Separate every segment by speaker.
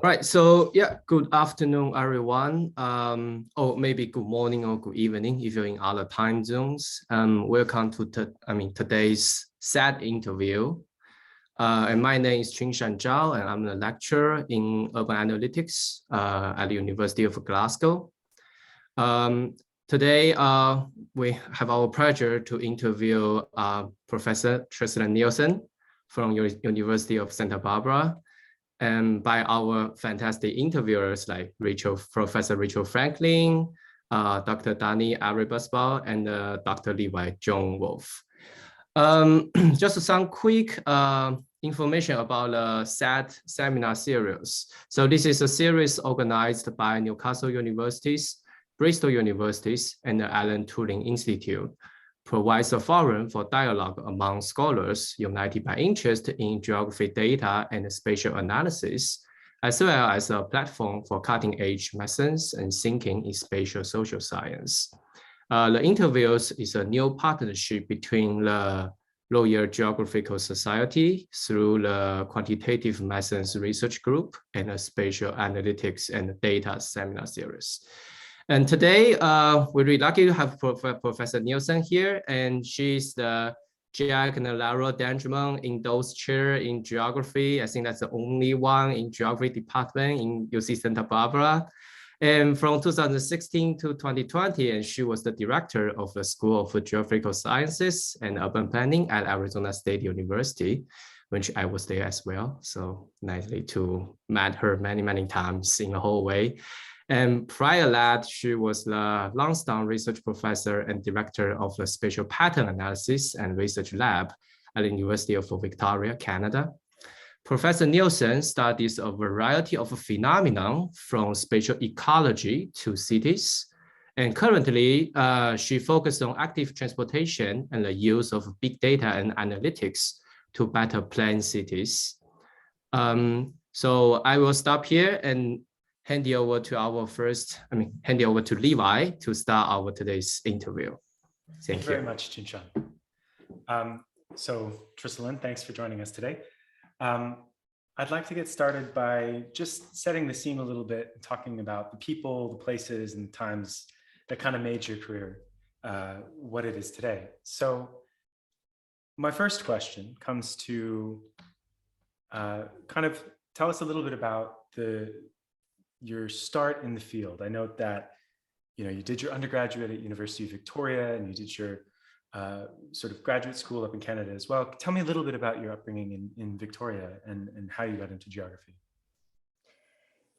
Speaker 1: Right. So yeah, good afternoon, everyone. Or maybe good morning or good evening if you're in other time zones. Welcome to today's SAT interview. And my name is Chingshan Zhao, and I'm a lecturer in urban analytics at the University of Glasgow. Today, we have our pleasure to interview Professor Trisalyn Nelson from University of Santa Barbara, and by our fantastic interviewers like Professor Rachel Franklin, Dr. Dani Arribas-Bel, and Dr. Levi John Wolf. Just some quick information about the SAT seminar series. So this is a series organized by Newcastle Universities, Bristol Universities, and the Alan Turing Institute. Provides a forum for dialogue among scholars united by interest in geography data and spatial analysis, as well as a platform for cutting-edge methods and thinking in spatial social science. The interviews is a new partnership between the Royal Geographical Society through the Quantitative Methods Research Group and the Spatial Analytics and Data Seminar Series. And today, we're really lucky to have Professor Nelson here, and she's the Jack and Lara Dangermond Endowed Chair in Geography. I think that's the only one in Geography department in UC Santa Barbara. And from 2016 to 2020, and she was the director of the School of Geographical Sciences and Urban Planning at Arizona State University, which I was there as well. So nicely to met her many, many times in the hallway. And prior to that, she was the Lansdowne Research Professor and Director of the Spatial Pattern Analysis and Research Lab at the University of Victoria, Canada. Professor Nelson studies a variety of phenomena from spatial ecology to cities. And currently, she focused on active transportation and the use of big data and analytics to better plan cities. So I will stop here and hand it over to Levi to start our today's interview.
Speaker 2: Thank you very much, Chinshan. So Trisalyn, thanks for joining us today. I'd like to get started by just setting the scene a little bit, and talking about the people, the places, and times that kind of made your career what it is today. So my first question comes to kind of tell us a little bit about your start in the field. I note that you did your undergraduate at University of Victoria, and you did your sort of graduate school up in Canada as well. Tell me a little bit about your upbringing in Victoria and how you got into geography.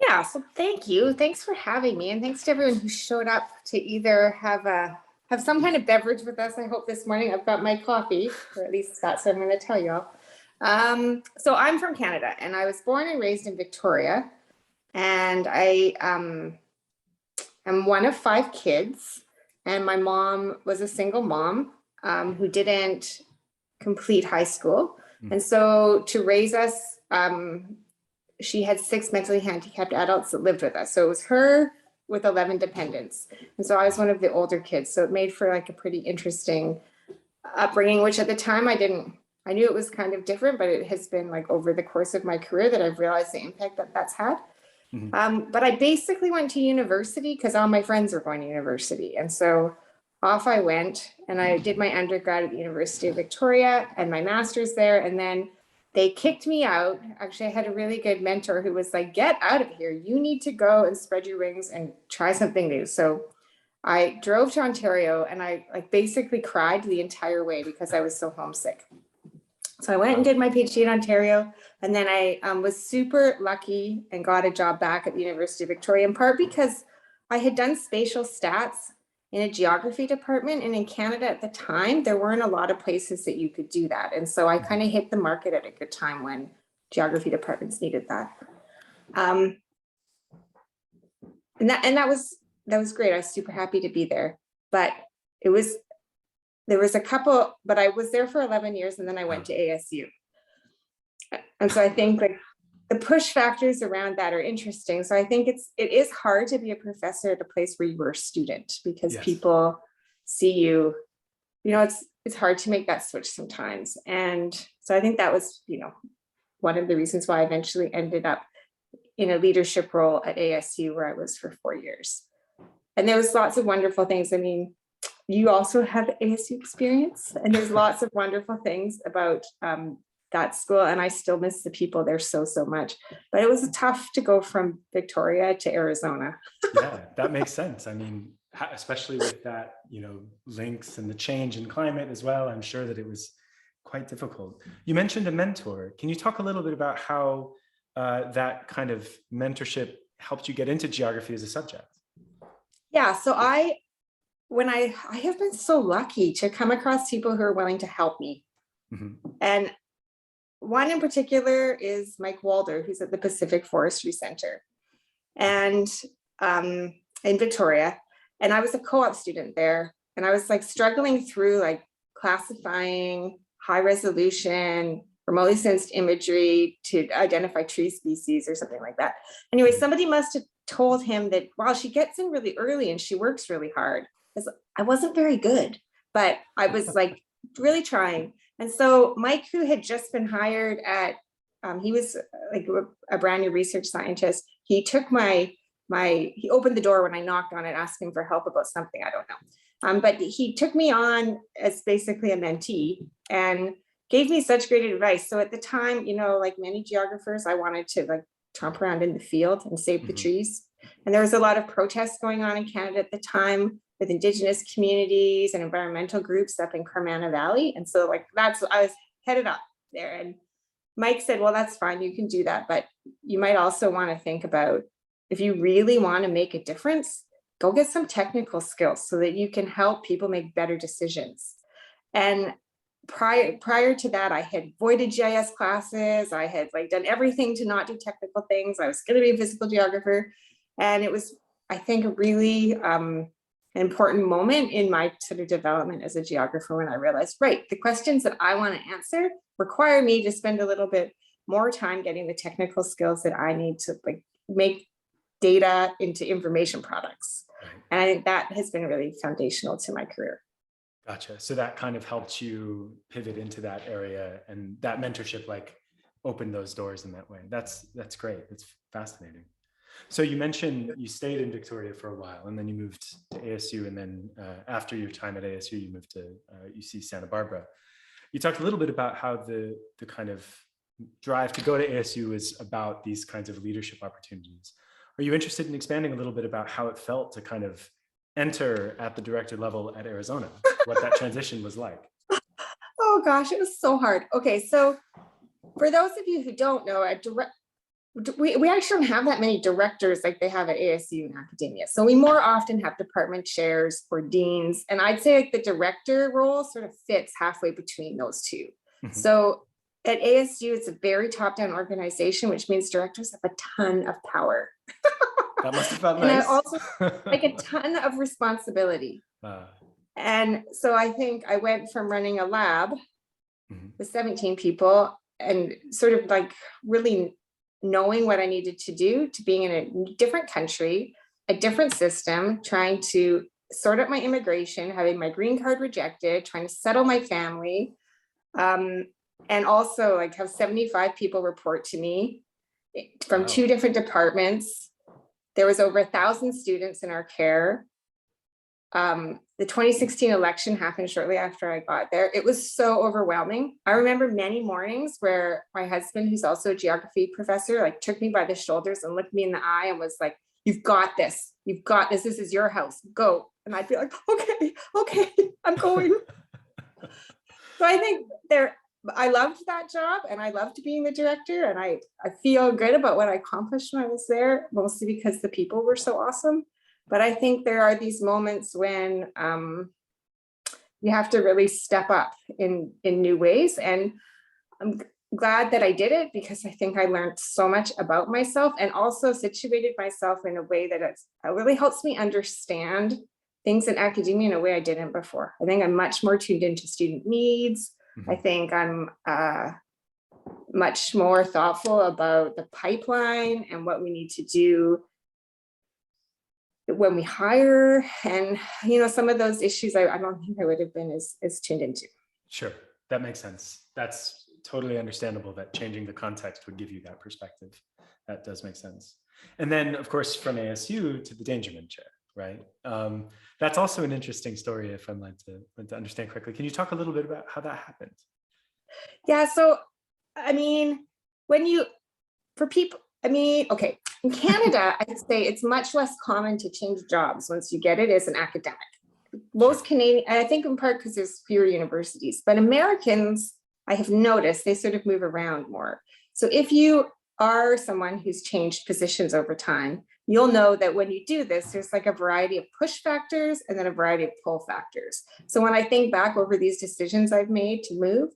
Speaker 3: Yeah, so thank you. Thanks for having me, and thanks to everyone who showed up to either have some kind of beverage with us. I hope this morning I've got my coffee, or at least that's what I'm going to tell you all. So I'm from Canada, and I was born and raised in Victoria. And I am one of 5 kids, and my mom was a single mom who didn't complete high school. And so to raise us, she had 6 mentally handicapped adults that lived with us. So it was her with 11 dependents. And so I was one of the older kids. So it made for like a pretty interesting upbringing, which at the time I knew it was kind of different, but it has been like over the course of my career that I've realized the impact that that's had. But I basically went to university because all my friends were going to university. And so off I went, and I did my undergrad at the University of Victoria and my master's there. And then they kicked me out. Actually, I had a really good mentor who was like, get out of here. You need to go and spread your wings and try something new. So I drove to Ontario, and I basically cried the entire way because I was so homesick. So I went and did my PhD in Ontario, and then I was super lucky and got a job back at the University of Victoria, in part because I had done spatial stats in a geography department, and in Canada at the time, there weren't a lot of places that you could do that. And so I kind of hit the market at a good time when geography departments needed that. And that was great. I was super happy to be there, but there was a couple, but I was there for 11 years, and then I went to ASU. And so I think like the push factors around that are interesting. So I think it is hard to be a professor at a place where you were a student, because people see you, it's hard to make that switch sometimes. And so I think that was, one of the reasons why I eventually ended up in a leadership role at ASU where I was for 4 years. And there was lots of wonderful things. I mean, you also have ASU experience, and there's lots of wonderful things about that school, and I still miss the people there so much. But it was tough to go from Victoria to Arizona.
Speaker 2: Yeah, that makes sense. I mean, especially with that, links and the change in climate as well, I'm sure that it was quite difficult. You mentioned a mentor. Can you talk a little bit about how that kind of mentorship helped you get into geography as a subject?
Speaker 3: Yeah, so I have been so lucky to come across people who are willing to help me. And one in particular is Mike Walder, who's at the Pacific Forestry Center and in Victoria. And I was a co-op student there, and I was like struggling through like classifying high resolution, remotely sensed imagery to identify tree species or something like that. Anyway, somebody must have told him that while she gets in really early and she works really hard, because I wasn't very good, but I was like really trying. And so Mike, who had just been hired at, he was like a brand new research scientist, he took he opened the door when I knocked on it, asking for help about something, I don't know. But he took me on as basically a mentee and gave me such great advice. So at the time, like many geographers, I wanted to like tromp around in the field and save the trees. And there was a lot of protests going on in Canada at the time with Indigenous communities and environmental groups up in Carmana Valley. And so like I was headed up there. And Mike said, well, that's fine, you can do that. But you might also want to think about, if you really want to make a difference, go get some technical skills so that you can help people make better decisions. And prior to that, I had avoided GIS classes. I had like done everything to not do technical things. I was going to be a physical geographer. And it was, I think, a really an important moment in my sort of development as a geographer when I realized, right, the questions that I want to answer require me to spend a little bit more time getting the technical skills that I need to like make data into information products. And I think that has been really foundational to my career.
Speaker 2: Gotcha. So that kind of helped you pivot into that area, and that mentorship like opened those doors in that way. That's great. That's fascinating. So you mentioned you stayed in Victoria for a while, and then you moved to ASU, and then after your time at ASU, you moved to UC Santa Barbara. You talked a little bit about how the kind of drive to go to ASU is about these kinds of leadership opportunities. Are you interested in expanding a little bit about how it felt to kind of enter at the director level at Arizona, what that transition was like?
Speaker 3: Oh gosh, it was so hard. Okay, so for those of you who don't know, we actually don't have that many directors like they have at ASU in academia. So we more often have department chairs or deans. And I'd say like the director role sort of fits halfway between those two. So at ASU, it's a very top-down organization, which means directors have a ton of power.
Speaker 2: That must have felt nice.
Speaker 3: And also like a ton of responsibility. And so I think I went from running a lab with 17 people and sort of like really knowing what I needed to do to being in a different country, a different system, trying to sort out my immigration, having my green card rejected, trying to settle my family, and also like have 75 people report to me from 2 different departments. There was over 1,000 students in our care. The 2016 election happened shortly after I got there. It was so overwhelming. I remember many mornings where my husband, who's also a geography professor, like took me by the shoulders and looked me in the eye and was like, "You've got this. You've got this. This is your house. Go." And I'd be like, okay, I'm going. So I think I loved that job, and I loved being the director, and I feel good about what I accomplished when I was there, mostly because the people were so awesome. But I think there are these moments when you have to really step up in new ways. And I'm glad that I did it, because I think I learned so much about myself, and also situated myself in a way that it really helps me understand things in academia in a way I didn't before. I think I'm much more tuned into student needs. I think I'm much more thoughtful about the pipeline and what we need to do when we hire, and some of those issues I don't think I would have been as tuned into.
Speaker 2: Sure, that makes sense. That's totally understandable that changing the context would give you that perspective. That does make sense. And then, of course, from ASU to the Dangermond chair, right? That's also an interesting story, if I'm led to understand correctly. Can you talk a little bit about how that happened?
Speaker 3: Yeah, so, I mean, okay, in Canada, I'd say it's much less common to change jobs once you get it as an academic. Most Canadian, I think in part because there's fewer universities, but Americans, I have noticed, they sort of move around more. So if you are someone who's changed positions over time, you'll know that when you do this, there's like a variety of push factors and then a variety of pull factors. So when I think back over these decisions I've made to move,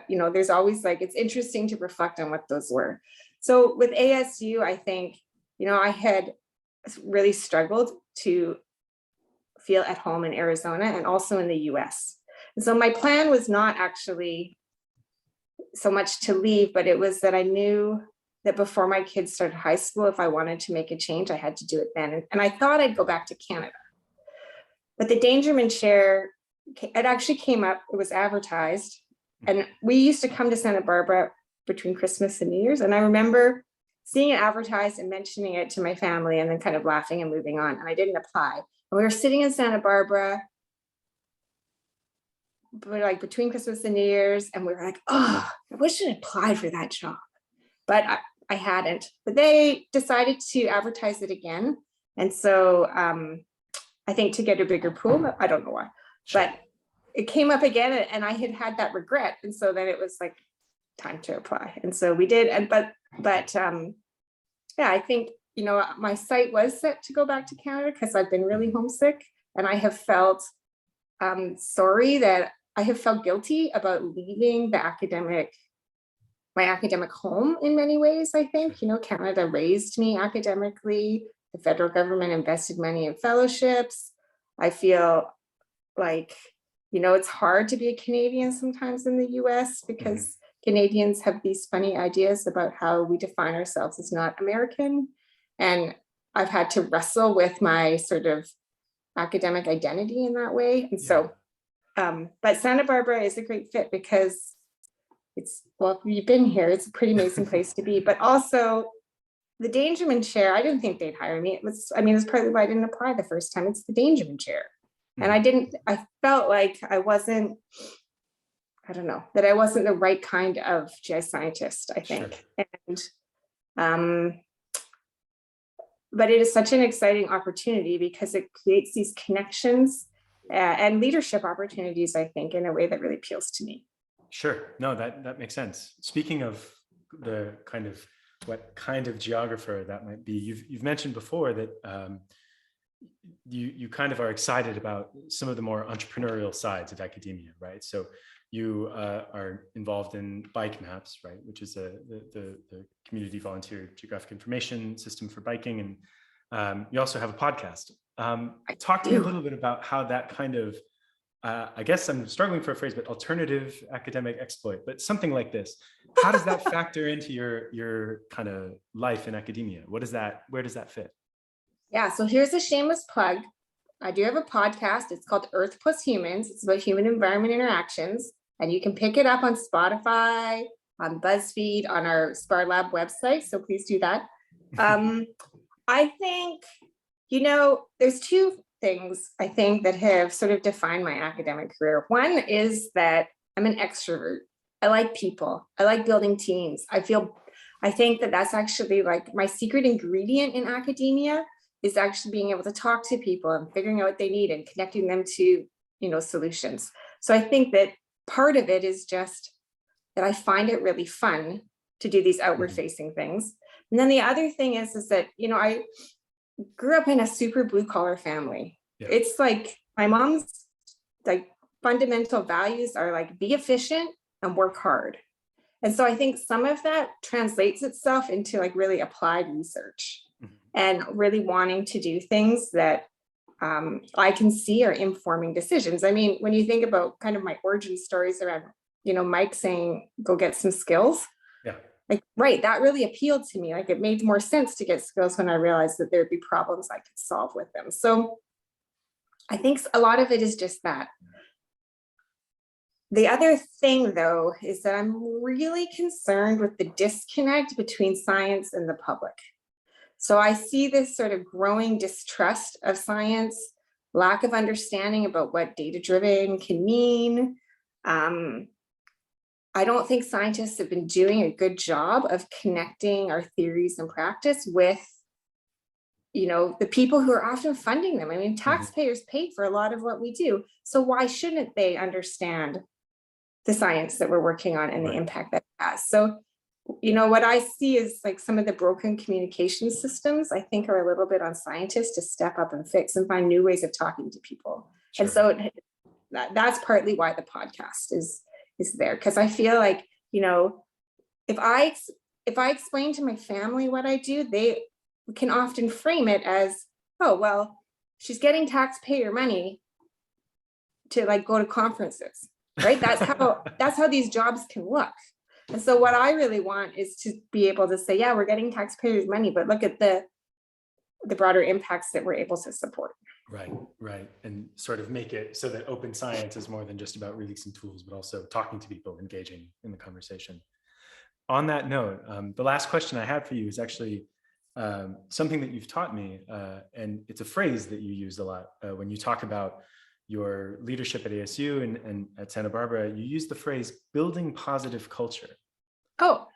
Speaker 3: there's always like, it's interesting to reflect on what those were. So with ASU, I think, I had really struggled to feel at home in Arizona and also in the US. And so my plan was not actually so much to leave, but it was that I knew that before my kids started high school, if I wanted to make a change, I had to do it then. And I thought I'd go back to Canada. But the Dangermond chair, it actually came up, it was advertised. And we used to come to Santa Barbara between Christmas and New Year's. And I remember seeing it advertised and mentioning it to my family and then kind of laughing and moving on. And I didn't apply. And we were sitting in Santa Barbara, like between Christmas and New Year's. And we were like, oh, I wish I'd applied for that job. But I hadn't. But they decided to advertise it again. And so I think to get a bigger pool, I don't know why. But it came up again and I had that regret. And so then it was like time to apply. And so we did. And but yeah, I think, my sight was set to go back to Canada because I've been really homesick. And I have felt sorry that I have felt guilty about leaving my academic home in many ways. I think, Canada raised me academically. The federal government invested money in fellowships. I feel like, it's hard to be a Canadian sometimes in the US because Canadians have these funny ideas about how we define ourselves as not American. And I've had to wrestle with my sort of academic identity in that way. And so, but Santa Barbara is a great fit because you've been here, it's a pretty amazing place to be, but also the Dangermond chair, I didn't think they'd hire me. It's partly why I didn't apply the first time. It's the Dangermond chair. And I felt like I wasn't the right kind of GI scientist, I think. Sure. And, but it is such an exciting opportunity because it creates these connections and leadership opportunities, I think, in a way that really appeals to me.
Speaker 2: Sure. No, that makes sense. Speaking of the what kind of geographer that might be, you've mentioned before that you kind of are excited about some of the more entrepreneurial sides of academia, right? So you are involved in Bike Maps, right, which is the community volunteer geographic information system for biking, and you also have a podcast. Talk to me a little bit about how that kind of, I guess I'm struggling for a phrase, but alternative academic exploit, but something like this. How does that factor into your kind of life in academia? Where does that fit?
Speaker 3: Yeah, so here's a shameless plug. I do have a podcast. It's called Earth Plus Humans. It's about human environment interactions. And you can pick it up on Spotify, on BuzzFeed, on our Spar Lab website. So please do that. I think, there's two things I think that have sort of defined my academic career. One is that I'm an extrovert. I like people. I like building teams. I think that that's actually like my secret ingredient in academia is actually being able to talk to people and figuring out what they need and connecting them to, solutions. So I think that part of it is just that I find it really fun to do these outward facing things. And then the other thing is that, I grew up in a super blue collar family. Yeah. It's like my mom's like fundamental values are like be efficient and work hard. And so I think some of that translates itself into like really applied research and really wanting to do things that I can see are informing decisions. I mean, when you think about kind of my origin stories around, Mike saying, go get some skills. Yeah. Like, right, that really appealed to me. Like it made more sense to get skills when I realized that there'd be problems I could solve with them. So I think a lot of it is just that. The other thing, though, is that I'm really concerned with the disconnect between science and the public. So I see this sort of growing distrust of science, lack of understanding about what data-driven can mean. I don't think scientists have been doing a good job of connecting our theories and practice with, the people who are often funding them. I mean, taxpayers pay for a lot of what we do. So why shouldn't they understand the science that we're working on and the impact that it has? So, what I see is like some of the broken communication systems, I think, are a little bit on scientists to step up and fix and find new ways of talking to people. Sure. And so that's partly why the podcast is there, because I feel like, if I explain to my family what I do, they can often frame it as, oh, well, she's getting taxpayer money to like go to conferences, right? That's how these jobs can look. And so what I really want is to be able to say, yeah, we're getting taxpayers money, but look at the broader impacts that we're able to support.
Speaker 2: Right. And sort of make it so that open science is more than just about releasing tools, but also talking to people, engaging in the conversation. On that note, the last question I have for you is actually something that you've taught me, and it's a phrase that you use a lot when you talk about your leadership at ASU and at Santa Barbara. You use the phrase building positive culture.
Speaker 3: Oh,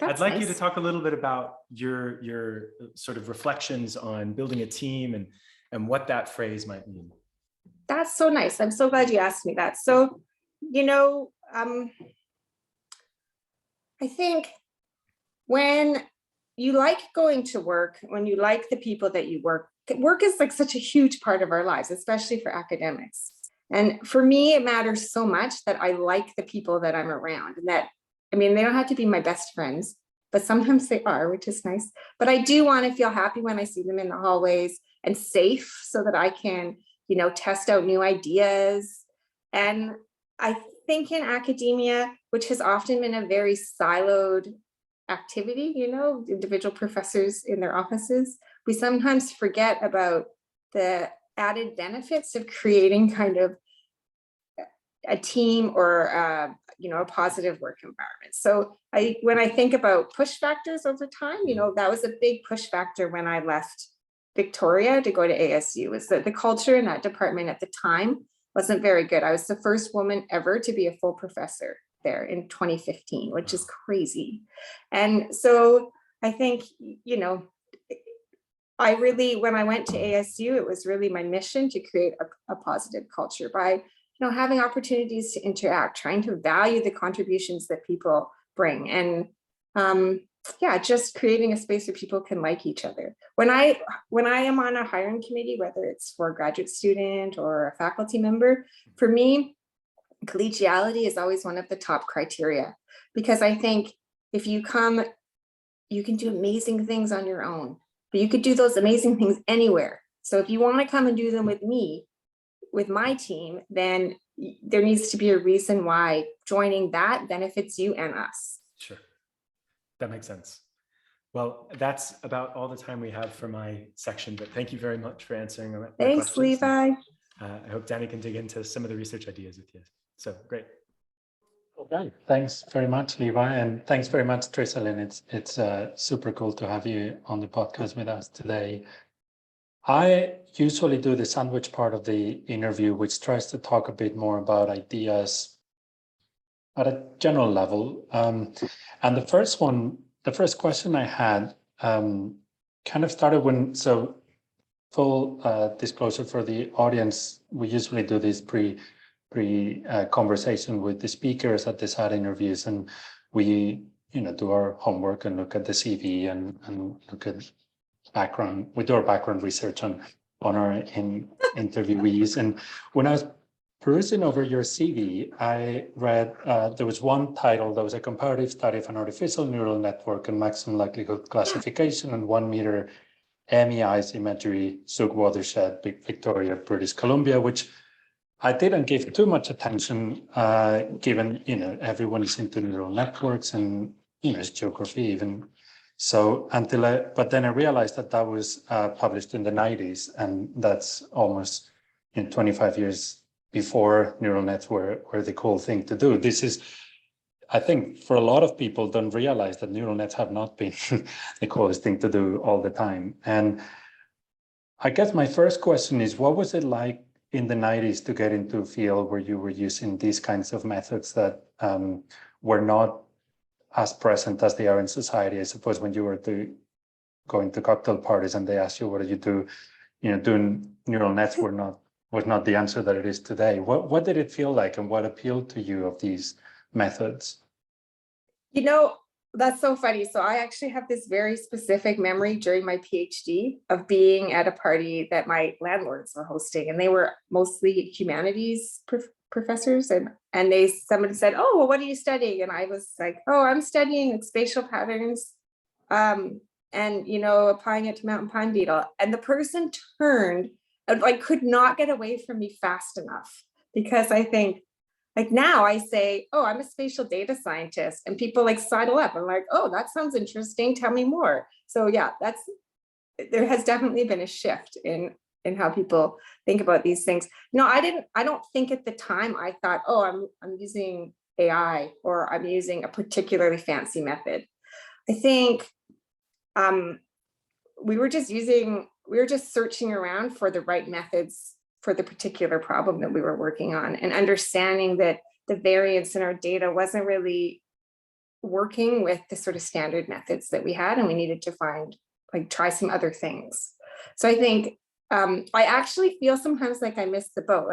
Speaker 2: I'd like you to talk a little bit about your sort of reflections on building a team and what that phrase might mean.
Speaker 3: That's so nice. I'm so glad you asked me that. So, I think when you like going to work, when you like the people that you work is like such a huge part of our lives, especially for academics. And for me, it matters so much that I like the people that I'm around, and that, they don't have to be my best friends, but sometimes they are, which is nice. But I do want to feel happy when I see them in the hallways, and safe so that I can, test out new ideas. And I think in academia, which has often been a very siloed activity, individual professors in their offices, we sometimes forget about the added benefits of creating kind of a team or a positive work environment. So when I think about push factors over time, that was a big push factor when I left Victoria to go to ASU, was that the culture in that department at the time wasn't very good. I was the first woman ever to be a full professor there in 2015, which is crazy. And so I think, when I went to ASU, it was really my mission to create a positive culture by, having opportunities to interact, trying to value the contributions that people bring, and just creating a space where people can like each other. When I am on a hiring committee, whether it's for a graduate student or a faculty member, for me, collegiality is always one of the top criteria, because I think if you come, you can do amazing things on your own, but you could do those amazing things anywhere. So if you want to come and do them with me, with my team, then there needs to be a reason why joining that benefits you and us.
Speaker 2: Sure. That makes sense. Well, that's about all the time we have for my section, but thank you very much for answering my questions.
Speaker 3: Thanks, Levi.
Speaker 2: I hope Dani can dig into some of the research ideas with you. So great.
Speaker 4: Okay, thanks very much, Levi, and thanks very much, Trisalyn. It's super cool to have you on the podcast with us today. I usually do the sandwich part of the interview, which tries to talk a bit more about ideas at a general level. And the first question I had kind of started when, so full disclosure for the audience, we usually do this pre conversation with the speakers at the side interviews, and we do our homework and look at the CV and look at background. We do our background research on our interviewees. And when I was perusing over your CV, I read there was one title that was a comparative study of an artificial neural network and maximum likelihood classification and 1 meter MEI's imagery, Zug watershed, Victoria, British Columbia, which I didn't give too much attention, given everyone is into neural networks and it's geography even. So but then I realized that was published in the 90s, and that's almost 25 years before neural nets were the cool thing to do. This is, I think, for a lot of people don't realize that neural nets have not been the coolest thing to do all the time. And I guess my first question is, what was it like in the 90s to get into a field where you were using these kinds of methods that were not as present as they are in society? I suppose when you were going to cocktail parties and they asked you, what do you do? Doing neural nets was not the answer that it is today. What did it feel like, and what appealed to you of these methods?
Speaker 3: That's so funny. So I actually have this very specific memory during my PhD of being at a party that my landlords were hosting, and they were mostly humanities professors. And somebody said, "Oh, well, what are you studying?" And I was like, "Oh, I'm studying spatial patterns, and applying it to mountain pine beetle." And the person turned and could not get away from me fast enough, because I think, now I say, "Oh, I'm a spatial data scientist," and people sidle up. I'm like, "Oh, that sounds interesting. Tell me more." So yeah, there has definitely been a shift in how people think about these things. I don't think at the time I thought, "Oh, I'm using AI or I'm using a particularly fancy method." I think we were just searching around for the right methods for the particular problem that we were working on, and understanding that the variance in our data wasn't really working with the sort of standard methods that we had, and we needed to try some other things. So I think I actually feel sometimes like I missed the boat.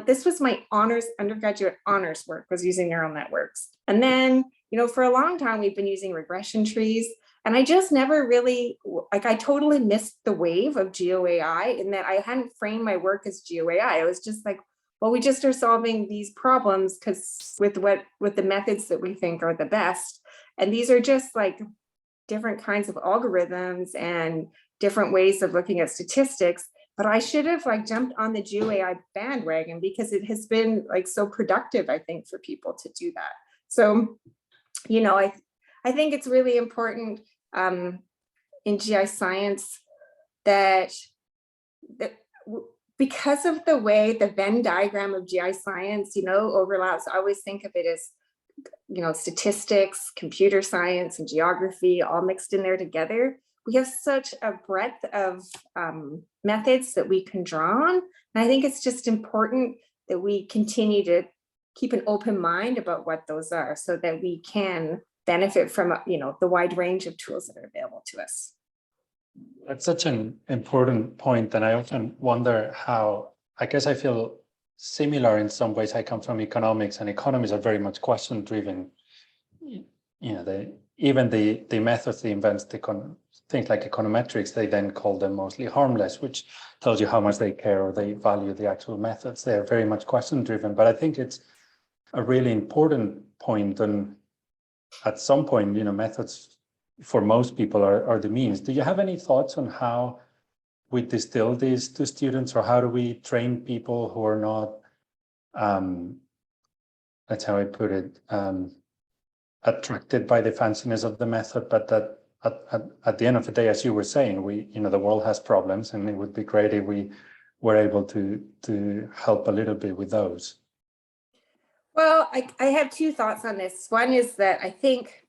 Speaker 3: This was my undergraduate honors work, was using neural networks. And then, for a long time, we've been using regression trees. And I just never really, I totally missed the wave of GeoAI, in that I hadn't framed my work as GeoAI. I was just like, well, we just are solving these problems with the methods that we think are the best. And these are just different kinds of algorithms and different ways of looking at statistics. But I should have jumped on the GeoAI bandwagon, because it has been so productive, I think, for people to do that. So, I think it's really important in GI science that because of the way the Venn diagram of GI science, overlaps, I always think of it as, statistics, computer science, and geography all mixed in there together. We have such a breadth of methods that we can draw on. And I think it's just important that we continue to keep an open mind about what those are, so that we can benefit from the wide range of tools that are available to us.
Speaker 4: That's such an important point, and I often wonder how, I guess I feel similar in some ways. I come from economics, and economies are very much question driven. Even the methods they invent, things like econometrics, they then call them mostly harmless, which tells you how much they care or they value the actual methods. They're very much question driven, but I think it's a really important point. And at some point, methods for most people are the means. Do you have any thoughts on how we distill these to students, or how do we train people who are not, that's how I put it, attracted by the fanciness of the method, but that at the end of the day, as you were saying, the world has problems, and it would be great if we were able to help a little bit with those.
Speaker 3: Well, I have two thoughts on this. One is that I think,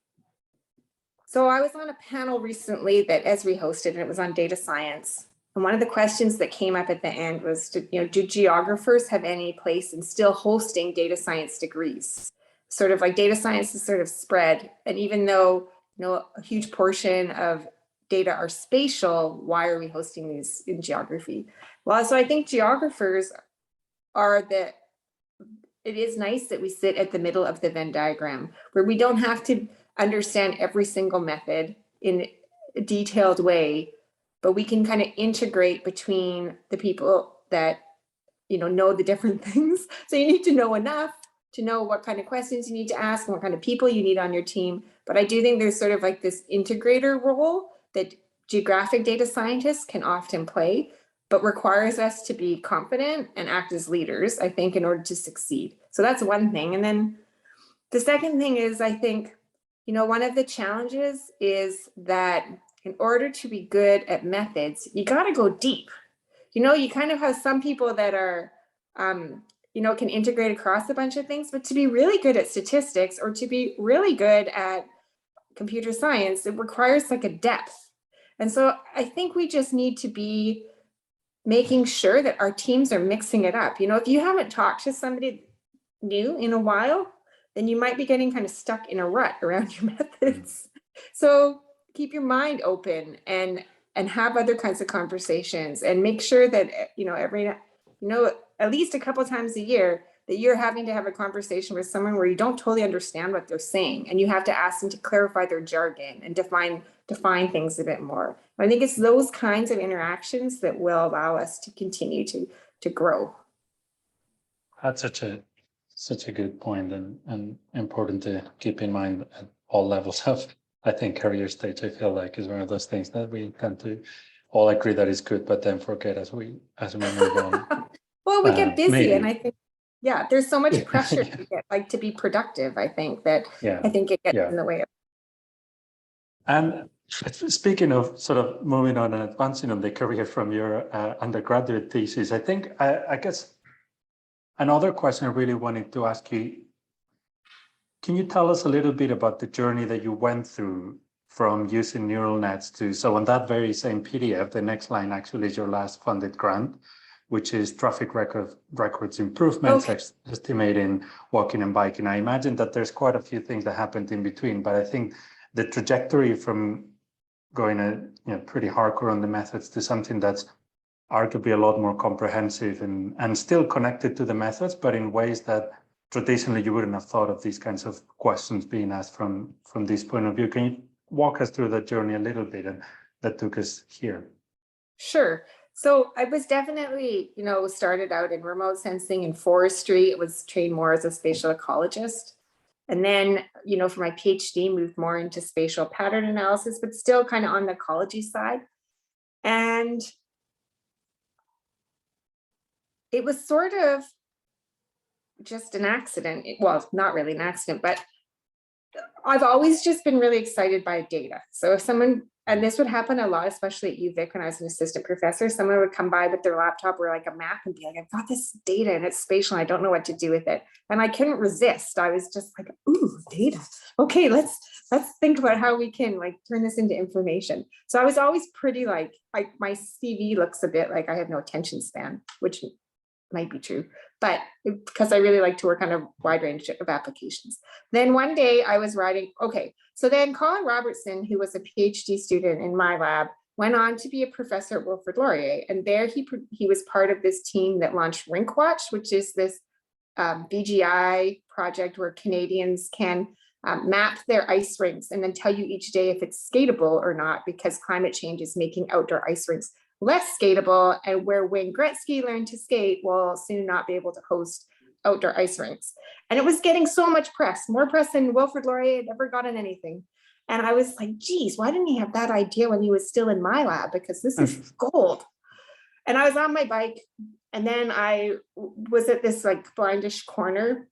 Speaker 3: so I was on a panel recently that Esri hosted, and it was on data science. And one of the questions that came up at the end was, do geographers have any place in still hosting data science degrees? Sort of data science is sort of spread. And even though, a huge portion of data are spatial, why are we hosting these in geography? Well, so I think geographers it is nice that we sit at the middle of the Venn diagram, where we don't have to understand every single method in a detailed way, but we can kind of integrate between the people that, know the different things. So you need to know enough to know what kind of questions you need to ask and what kind of people you need on your team. But I do think there's sort of this integrator role that geographic data scientists can often play, but requires us to be confident and act as leaders, I think, in order to succeed. So that's one thing. And then the second thing is, I think, one of the challenges is that in order to be good at methods, you got to go deep. You kind of have some people that are can integrate across a bunch of things, but to be really good at statistics or to be really good at computer science, it requires like a depth. And so I think we just need to be making sure that our teams are mixing it up. If you haven't talked to somebody new in a while, then you might be getting kind of stuck in a rut around your methods. So keep your mind open and have other kinds of conversations, and make sure that, at least a couple of times a year, that you're having to have a conversation with someone where you don't totally understand what they're saying, and you have to ask them to clarify their jargon and define things a bit more. I think it's those kinds of interactions that will allow us to continue to grow.
Speaker 4: That's such a good point, and important to keep in mind at all levels of, I think, career stage. I feel like is one of those things that we tend to all agree that is good, but then forget as we move on.
Speaker 3: Well, we get busy,
Speaker 4: maybe.
Speaker 3: and I think, there's so much pressure to be productive. I think that I think it gets in the way of.
Speaker 4: And speaking of sort of moving on and advancing on the career from your undergraduate thesis, I think I guess another question I really wanted to ask you, can you tell us a little bit about the journey that you went through from using neural nets to, so on that very same PDF, the next line actually is your last funded grant, which is traffic records improvements, estimating walking and biking. I imagine that there's quite a few things that happened in between, but I think the trajectory from going pretty hardcore on the methods to something that's arguably a lot more comprehensive and still connected to the methods, but in ways that traditionally you wouldn't have thought of these kinds of questions being asked from this point of view. Can you walk us through that journey a little bit and that took us here?
Speaker 3: Sure. So I was definitely, started out in remote sensing and forestry. It was trained more as a spatial ecologist. And then, for my PhD, moved more into spatial pattern analysis, but still kind of on the ecology side. And it was sort of just an accident. Well, not really an accident, but I've always just been really excited by data. So if someone, and this would happen a lot, especially at UVic when I was an assistant professor, someone would come by with their laptop or like a map and be like, I've got this data and it's spatial, and I don't know what to do with it. And I couldn't resist. I was just like, ooh, data. Okay, let's think about how we can turn this into information. So I was always pretty my CV looks a bit like I have no attention span, which might be true, but because I really like to work on a wide range of applications. Then one day I was writing, so then Colin Robertson, who was a PhD student in my lab, went on to be a professor at Wilfrid Laurier. And there he was part of this team that launched RinkWatch, which is this BGI project where Canadians can map their ice rinks and then tell you each day if it's skatable or not, because climate change is making outdoor ice rinks less skatable, and where Wayne Gretzky learned to skate will soon not be able to host outdoor ice rinks. And it was getting so much press, more press than Wilfrid Laurier had ever gotten anything. And I was like, geez, why didn't he have that idea when he was still in my lab? Because this is gold. And I was on my bike, and then I was at this blindish corner,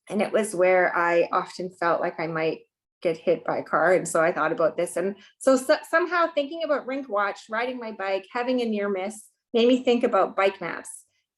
Speaker 3: and it was where I often felt like I might get hit by a car. And so I thought about this. And so somehow thinking about RinkWatch, riding my bike, having a near miss made me think about bike maps.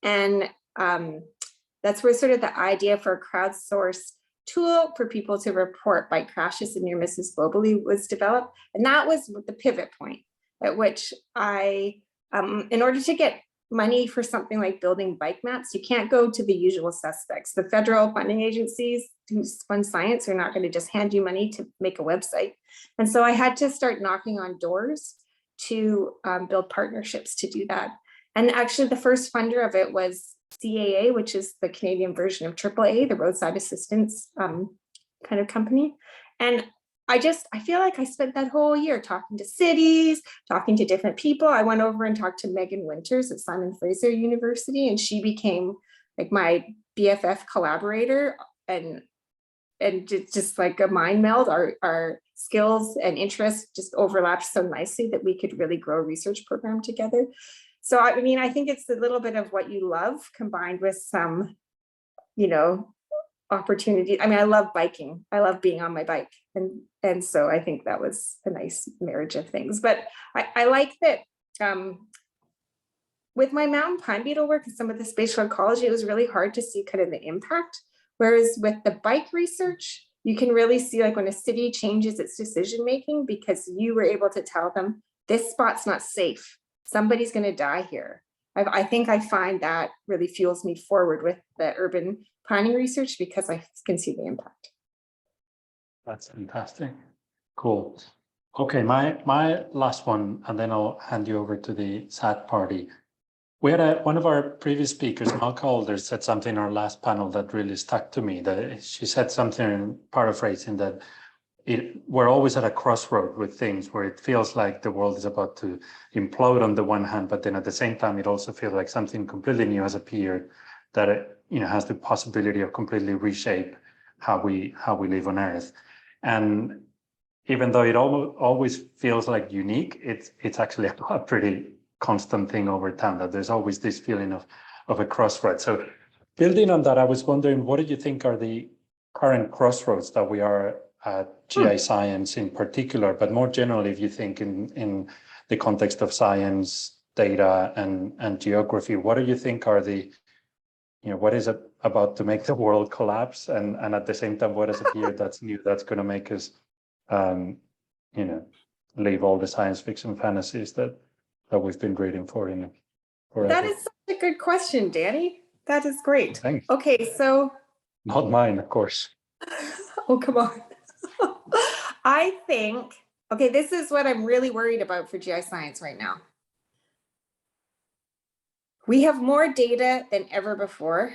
Speaker 3: And that's where sort of the idea for a crowdsourced tool for people to report bike crashes and near misses globally was developed. And that was the pivot point at which I, in order to get money for something like building bike maps, you can't go to the usual suspects. The federal funding agencies who fund science are not going to just hand you money to make a website. And so I had to start knocking on doors to build partnerships to do that. And actually the first funder of it was CAA, which is the Canadian version of AAA, the roadside assistance kind of company. And I feel like I spent that whole year talking to cities, talking to different people. I went over and talked to Megan Winters at Simon Fraser University, and she became my BFF collaborator, and just like a mind meld. Our skills and interests just overlapped so nicely that we could really grow a research program together. So I think it's a little bit of what you love combined with some, opportunity. I love biking. I love being on my bike. And so I think that was a nice marriage of things. But I like that with my mountain pine beetle work and some of the spatial ecology, it was really hard to see kind of the impact. Whereas with the bike research, you can really see like when a city changes its decision-making because you were able to tell them this spot's not safe. Somebody's going to die here. I think I find that really fuels me forward with the urban planning research because I can see the impact.
Speaker 4: That's fantastic. Cool. Okay, my last one, and then I'll hand you over to the SAT party. We had one of our previous speakers, Mark Calder, said something in our last panel that really stuck to me. That she said something, paraphrasing, that we're always at a crossroad with things where it feels like the world is about to implode on the one hand, but then at the same time, it also feels like something completely new has appeared that has the possibility of completely reshape how we live on Earth. And even though it always feels like unique, it's actually a pretty constant thing over time, that there's always this feeling of a crossroad. So building on that, I was wondering, what do you think are the current crossroads that we are at GI science in particular, but more generally, if you think in the context of science, data, and geography, what do you think are the, what is it about to make the world collapse? And at the same time, what has appeared that's new, that's going to make us, leave all the science fiction fantasies that we've been reading forever?
Speaker 3: That is such a good question, Dani. That is great.
Speaker 4: Thanks.
Speaker 3: Okay, so.
Speaker 4: Not mine, of course.
Speaker 3: Oh, come on. I think, okay, this is what I'm really worried about for GI science right now. We have more data than ever before,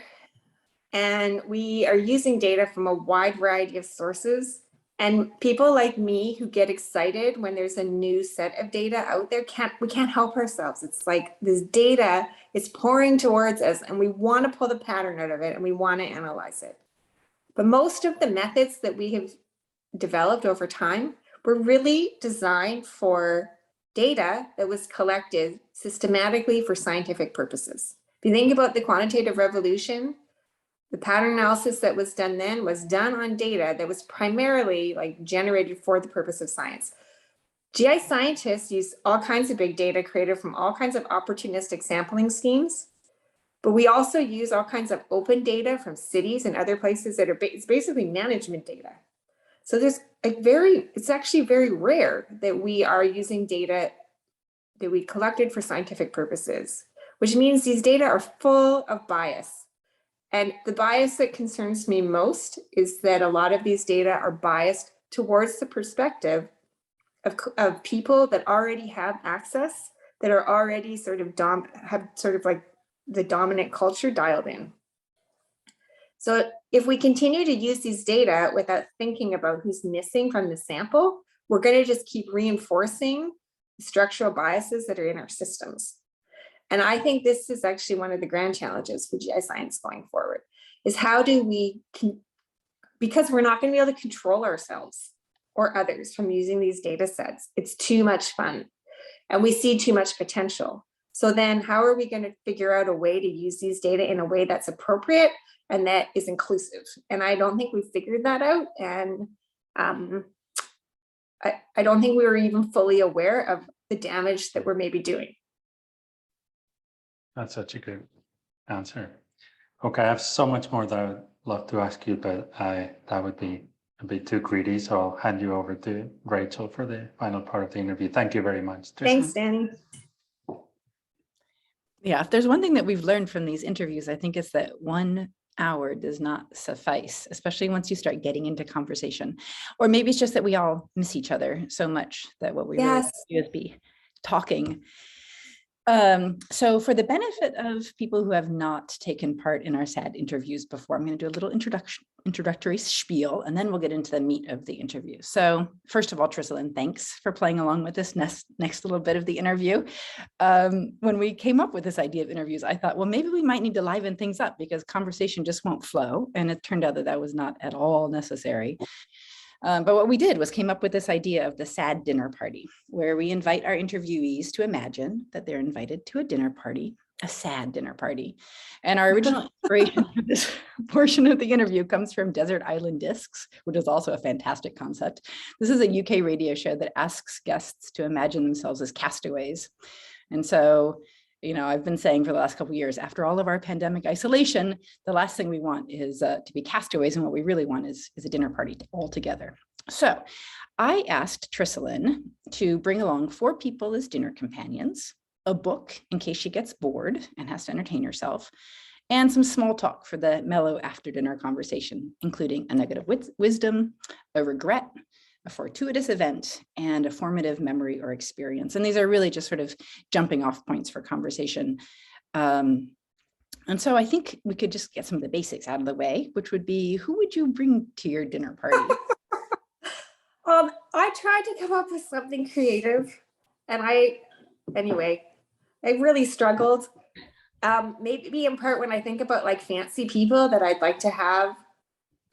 Speaker 3: and we are using data from a wide variety of sources. And people like me who get excited when there's a new set of data out there, we can't help ourselves. It's like this data is pouring towards us and we want to pull the pattern out of it and we want to analyze it. But most of the methods that we have developed over time were really designed for data that was collected systematically for scientific purposes. If you think about the quantitative revolution, the pattern analysis that was done then was done on data that was primarily like generated for the purpose of science. GI scientists use all kinds of big data created from all kinds of opportunistic sampling schemes, but we also use all kinds of open data from cities and other places that are it's basically management data. So there's it's actually very rare that we are using data that we collected for scientific purposes, which means these data are full of bias. And the bias that concerns me most is that a lot of these data are biased towards the perspective of people that already have access, that are already sort of have sort of like the dominant culture dialed in. So if we continue to use these data without thinking about who's missing from the sample, we're going to just keep reinforcing the structural biases that are in our systems. And I think this is actually one of the grand challenges for GI science going forward, is how do we, because we're not going to be able to control ourselves or others from using these data sets. It's too much fun and we see too much potential. So then how are we going to figure out a way to use these data in a way that's appropriate and that is inclusive? And I don't think we've figured that out. And I don't think we were even fully aware of the damage that we're maybe doing.
Speaker 4: That's such a good answer. Okay, I have so much more that I would love to ask you, but that would be a bit too greedy. So I'll hand you over to Rachel for the final part of the interview. Thank you very much.
Speaker 3: Thanks, Dani.
Speaker 5: Yeah, if there's one thing that we've learned from these interviews, I think it's that 1 hour does not suffice, especially once you start getting into conversation. Or maybe it's just that we all miss each other so much that what we really do is be talking. So for the benefit of people who have not taken part in our SAD interviews before, I'm going to do a little introductory spiel, and then we'll get into the meat of the interview. So first of all, Trisalyn, thanks for playing along with this next little bit of the interview. When we came up with this idea of interviews, I thought, well, maybe we might need to liven things up because conversation just won't flow. And it turned out that that was not at all necessary. But what we did was came up with this idea of the SAD dinner party, where we invite our interviewees to imagine that they're invited to a dinner party, a SAD dinner party. And our original inspiration for this portion of the interview comes from Desert Island Discs, which is also a fantastic concept. This is a UK radio show that asks guests to imagine themselves as castaways. And so You know, I've been saying for the last couple of years, after all of our pandemic isolation, the last thing we want is to be castaways, and what we really want is a dinner party all together. So I asked Trisalyn to bring along 4 people as dinner companions, a book in case she gets bored and has to entertain herself, and some small talk for the mellow after dinner conversation, including a nugget of wisdom, a regret, a fortuitous event, and a formative memory or experience. And these are really just sort of jumping off points for conversation. And so I think we could just get some of the basics out of the way, which would be, who would you bring to your dinner party?
Speaker 3: I tried to come up with something creative, and I really struggled. Maybe in part when I think about like fancy people that I'd like to have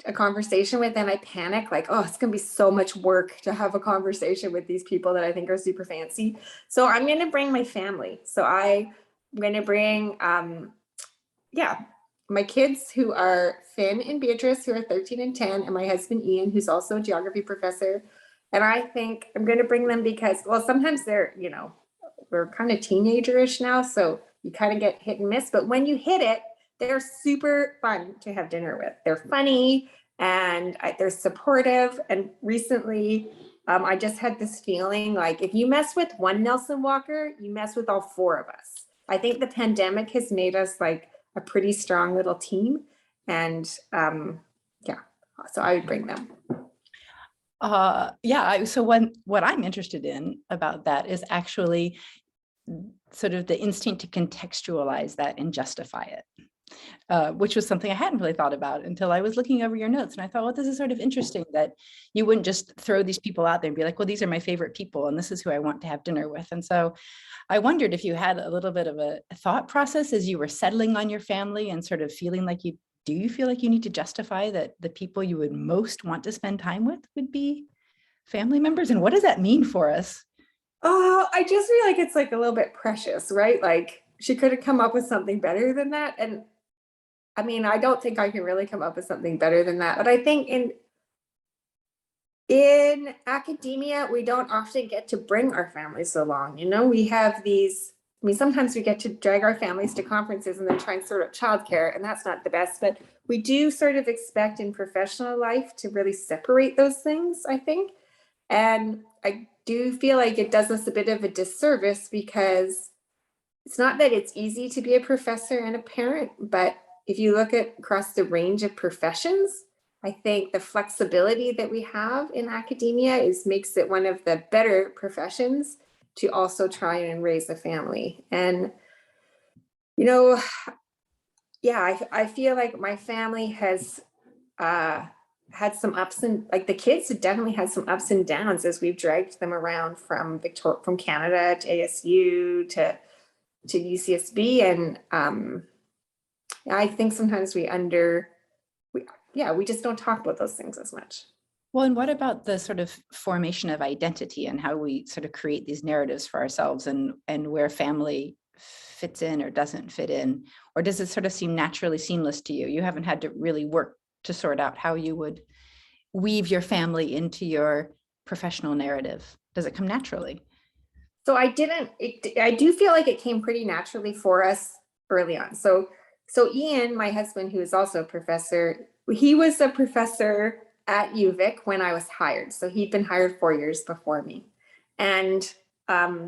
Speaker 3: a conversation with, and I panic like, oh, it's gonna be so much work to have a conversation with these people that I think are super fancy. So I'm gonna bring my family. So I'm gonna bring my kids, who are Finn and Beatrice, who are 13 and 10, and my husband Ian, who's also a geography professor. And I think I'm gonna bring them because, well, sometimes they're, you know, we're kind of teenagerish now, so you kind of get hit and miss, but when you hit it, they're super fun to have dinner with. They're funny and they're supportive. And recently, I just had this feeling like if you mess with one Nelson Walker, you mess with all 4 of us. I think the pandemic has made us like a pretty strong little team. And so I would bring them.
Speaker 5: So what I'm interested in about that is actually sort of the instinct to contextualize that and justify it, which was something I hadn't really thought about until I was looking over your notes. And I thought, well, this is sort of interesting that you wouldn't just throw these people out there and be like, well, these are my favorite people, and this is who I want to have dinner with. And so I wondered if you had a little bit of a thought process as you were settling on your family and sort of feeling like do you feel like you need to justify that the people you would most want to spend time with would be family members? And what does that mean for us?
Speaker 3: Oh, I just feel like it's like a little bit precious, right? Like she could have come up with something better than that. And I mean, I don't think I can really come up with something better than that. But I think in academia, we don't often get to bring our families along. You know, we have these, I mean, sometimes we get to drag our families to conferences and then try and sort out childcare, and that's not the best. But we do sort of expect in professional life to really separate those things, I think. And I do feel like it does us a bit of a disservice, because it's not that it's easy to be a professor and a parent, but if you look at across the range of professions, I think the flexibility that we have in academia makes it one of the better professions to also try and raise a family. And, you know, I feel like my family has had some ups and like the kids have definitely had some ups and downs as we've dragged them around from Canada to ASU to UCSB. And I think sometimes we just don't talk about those things as much.
Speaker 5: Well, and what about the sort of formation of identity and how we sort of create these narratives for ourselves, and where family fits in or doesn't fit in? Or does it sort of seem naturally seamless to you? You haven't had to really work to sort out how you would weave your family into your professional narrative. Does it come naturally?
Speaker 3: So I do feel like it came pretty naturally for us early on. So Ian, my husband, who is also a professor, he was a professor at UVic when I was hired. So he'd been hired 4 years before me. And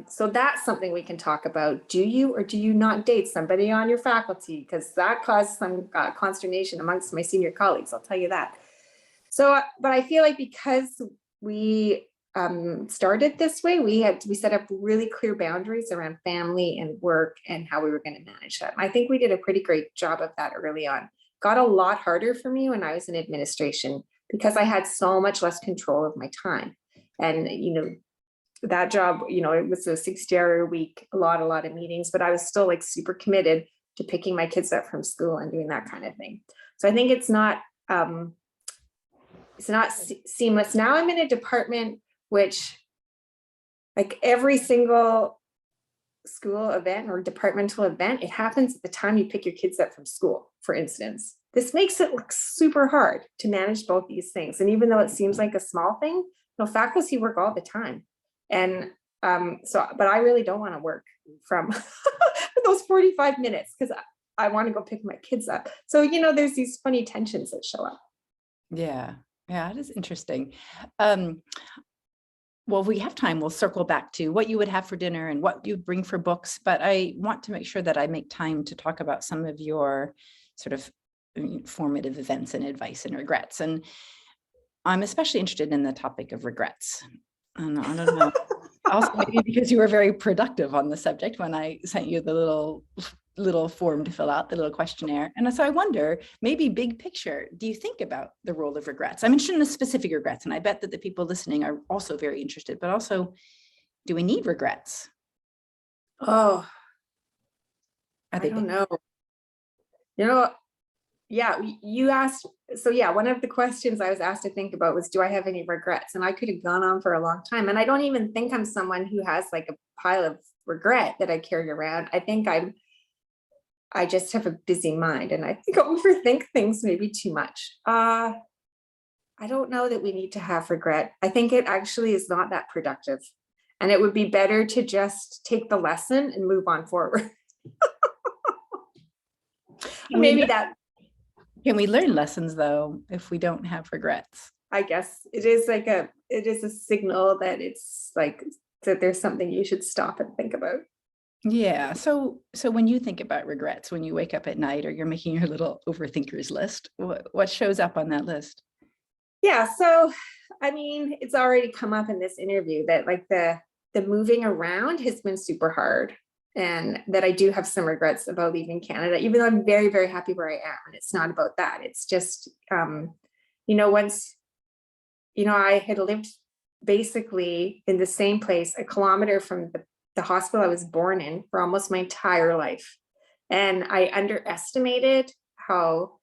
Speaker 3: so that's something we can talk about. Do you or do you not date somebody on your faculty? Because that caused some consternation amongst my senior colleagues, I'll tell you that. So, but I feel like because we started this way, we set up really clear boundaries around family and work and how we were going to manage that. And I think we did a pretty great job of that early on. Got a lot harder for me when I was in administration, because I had so much less control of my time. And, you know, that job, you know, it was a 60-hour week, a lot of meetings, but I was still like super committed to picking my kids up from school and doing that kind of thing. So I think it's not seamless. Now I'm in a department which, like, every single school event or departmental event, it happens at the time you pick your kids up from school, for instance. This makes it look super hard to manage both these things. And even though it seems like a small thing, faculty work all the time. And But I really don't want to work from those 45 minutes because I want to go pick my kids up. So, you know, there's these funny tensions that show up.
Speaker 5: Yeah, yeah, it is interesting. Well, if we have time, we'll circle back to what you would have for dinner and what you'd bring for books, but I want to make sure that I make time to talk about some of your sort of formative events and advice and regrets. And I'm especially interested in the topic of regrets. And I don't know, also maybe because you were very productive on the subject when I sent you the little form to fill out, the little questionnaire. And so I wonder, maybe big picture, do you think about the role of regrets? I'm interested in the specific regrets, and I bet that the people listening are also very interested, but also, do we need regrets?
Speaker 3: Oh,
Speaker 5: I
Speaker 3: don't know. You know, yeah, you asked. So yeah, one of the questions I was asked to think about was, do I have any regrets? And I could have gone on for a long time. And I don't even think I'm someone who has like a pile of regret that I carry around. I think I just have a busy mind, and I think I overthink things maybe too much. I don't know that we need to have regret. I think it actually is not that productive. And it would be better to just take the lesson and move on forward. Maybe that.
Speaker 5: Can we learn lessons though, if we don't have regrets?
Speaker 3: I guess it is a signal that it's like that there's something you should stop and think about.
Speaker 5: Yeah. So when you think about regrets, when you wake up at night or you're making your little overthinkers list, what shows up on that list?
Speaker 3: Yeah. So, I mean, it's already come up in this interview that like the moving around has been super hard, and that I do have some regrets about leaving Canada, even though I'm very, very happy where I am. And it's not about that. It's just, once, I had lived basically in the same place, a kilometer from the hospital I was born in for almost my entire life. And I underestimated how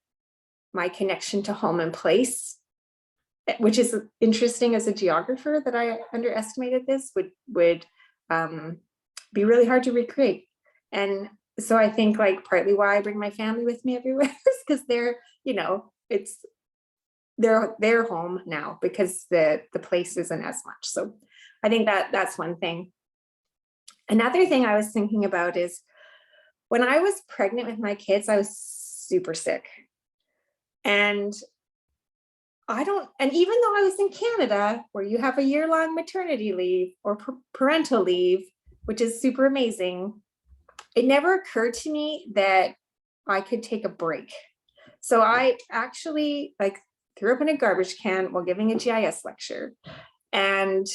Speaker 3: my connection to home and place, which is interesting as a geographer, that I underestimated this would be really hard to recreate. And so I think like partly why I bring my family with me everywhere is because they're, it's their home now, because the place isn't as much. So I think that's one thing. Another thing I was thinking about is when I was pregnant with my kids, I was super sick. And even though I was in Canada, where you have a year-long maternity leave or parental leave, which is super amazing, it never occurred to me that I could take a break. So I actually threw up in a garbage can while giving a GIS lecture. And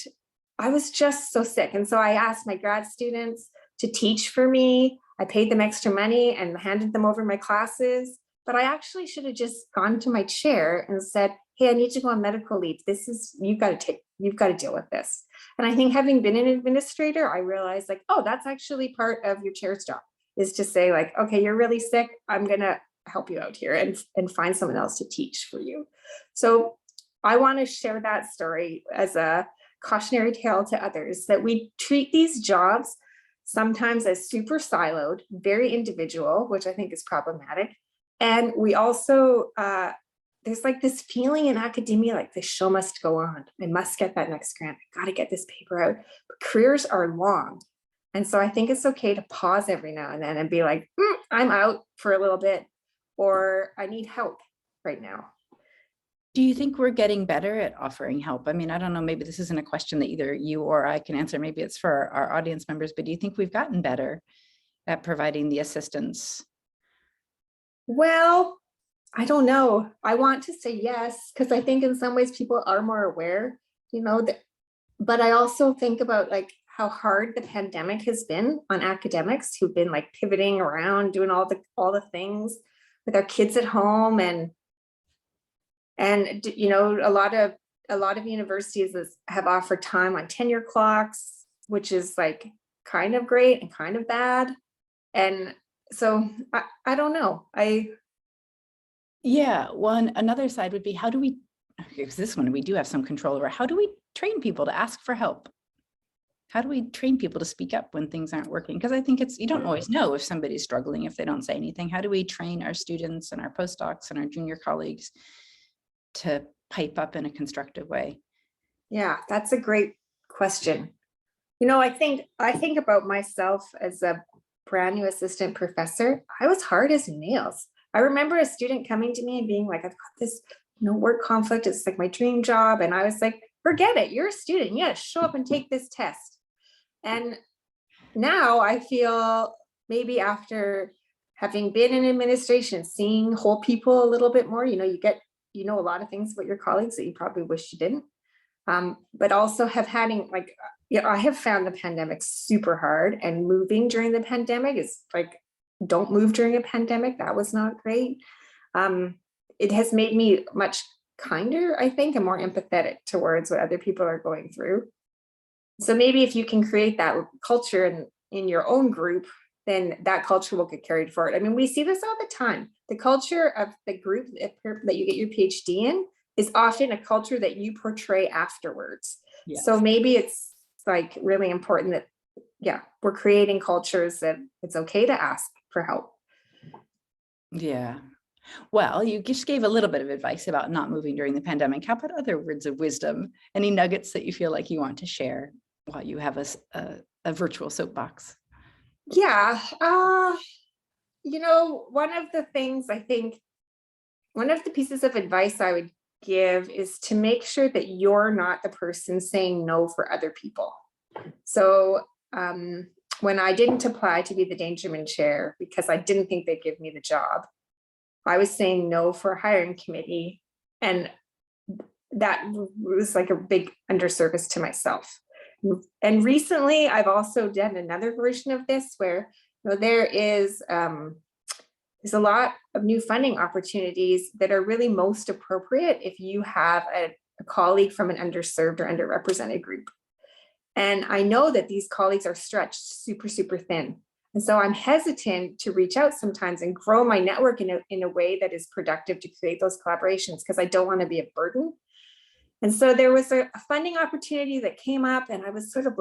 Speaker 3: I was just so sick. And so I asked my grad students to teach for me. I paid them extra money and handed them over my classes. But I actually should have just gone to my chair and said, hey, I need to go on medical leave. You've got to deal with this. And I think having been an administrator, I realized oh, that's actually part of your chair's job, is to say okay, you're really sick. I'm going to help you out here and find someone else to teach for you. So I want to share that story as a cautionary tale to others, that we treat these jobs sometimes as super siloed, very individual, which I think is problematic. And we also, there's this feeling in academia, the show must go on. I must get that next grant. I got to get this paper out. But careers are long. And so I think it's okay to pause every now and then and be I'm out for a little bit, or I need help right now.
Speaker 5: Do you think we're getting better at offering help? I mean, I don't know, maybe this isn't a question that either you or I can answer. Maybe it's for our audience members, but do you think we've gotten better at providing the assistance?
Speaker 3: Well, I don't know. I want to say yes, because I think in some ways people are more aware, but I also think about how hard the pandemic has been on academics who've been pivoting around, doing all the things with our kids at home, and a lot of universities have offered time on tenure clocks, which is kind of great and kind of bad. And so I don't know.
Speaker 5: Another side would be, how do we, because this one we do have some control over, how do we train people to ask for help? How do we train people to speak up when things aren't working? Because I think you don't always know if somebody's struggling if they don't say anything. How do we train our students and our postdocs and our junior colleagues to pipe up in a constructive way?
Speaker 3: Yeah, that's a great question. I think about myself as a brand new assistant professor. I was hard as nails. I remember a student coming to me and being like, I've got this, work conflict. It's like my dream job. And I was like, forget it. You're a student. Yeah, show up and take this test. And now I feel maybe after having been in administration, seeing whole people a little bit more, you get, a lot of things about your colleagues that you probably wish you didn't. But also I have found the pandemic super hard, and moving during the pandemic is like, don't move during a pandemic. That was not great. It has made me much kinder, I think, and more empathetic towards what other people are going through. So maybe if you can create that culture in your own group, then that culture will get carried forward. I mean, we see this all the time. The culture of the group that you get your PhD in is often a culture that you portray afterwards. Yes. So maybe it's like really important that, we're creating cultures that it's okay to ask for help.
Speaker 5: Yeah. Well, you just gave a little bit of advice about not moving during the pandemic. How about other words of wisdom? Any nuggets that you feel like you want to share while you have a virtual soapbox?
Speaker 3: Yeah. One of the things one of the pieces of advice I would give is to make sure that you're not the person saying no for other people. So when I didn't apply to be the Dangermond chair because I didn't think they'd give me the job, I was saying no for a hiring committee. And that was like a big underservice to myself. And recently I've also done another version of this where there's a lot of new funding opportunities that are really most appropriate if you have a colleague from an underserved or underrepresented group. And I know that these colleagues are stretched super, super thin. And so I'm hesitant to reach out sometimes and grow my network in a way that is productive to create those collaborations, because I don't want to be a burden. And so there was a funding opportunity that came up, and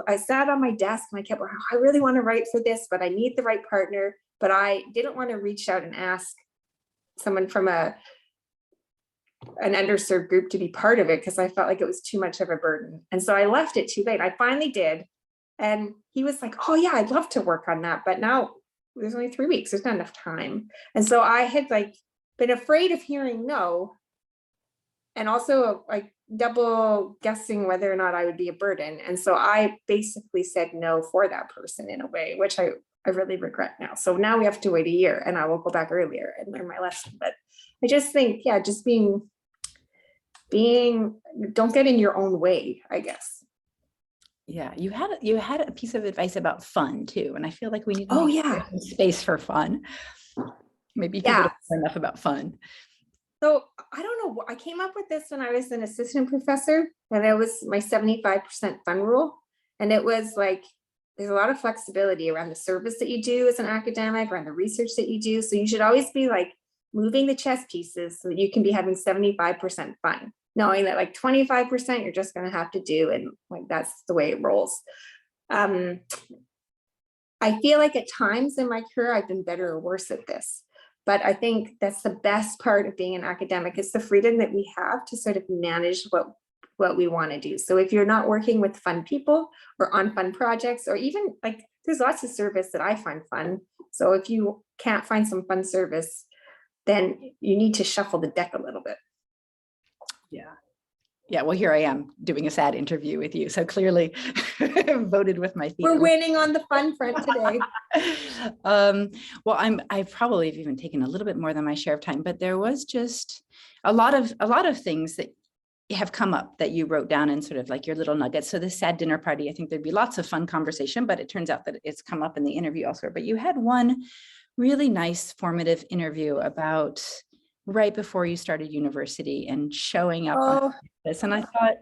Speaker 3: I sat on my desk and I kept, I really want to write for this, but I need the right partner. But I didn't want to reach out and ask someone from an underserved group to be part of it, because I felt like it was too much of a burden. And so I left it too late. I finally did. And he was like, oh yeah, I'd love to work on that. But now there's only 3 weeks. There's not enough time. And so I had been afraid of hearing no. And also double guessing whether or not I would be a burden. And so I basically said no for that person in a way, which I really regret now. So now we have to wait a year, and I will go back earlier and learn my lesson. But I just think, just being, don't get in your own way, I guess.
Speaker 5: Yeah, you had a piece of advice about fun too, and I feel like we need space for fun. Maybe people don't know enough about fun.
Speaker 3: So I don't know. I came up with this when I was an assistant professor, and it was my 75% fun rule. And it was like, there's a lot of flexibility around the service that you do as an academic, around the research that you do. So you should always be moving the chess pieces so that you can be having 75% fun, knowing that 25% you're just going to have to do. And that's the way it rolls. I feel like at times in my career, I've been better or worse at this. But I think that's the best part of being an academic, is the freedom that we have to sort of manage what we want to do. So if you're not working with fun people or on fun projects, or even there's lots of service that I find fun. So if you can't find some fun service, then you need to shuffle the deck a little bit.
Speaker 5: Yeah. Yeah, well, here I am doing a sad interview with you. So clearly voted with my feet.
Speaker 3: We're winning on the fun front today.
Speaker 5: Well, I probably have even taken a little bit more than my share of time, but there was just a lot of things that have come up that you wrote down in sort of your little nuggets. So this sad dinner party, I think there'd be lots of fun conversation, but it turns out that it's come up in the interview elsewhere. But you had one really nice formative interview about right before you started university and showing up on this. And I thought,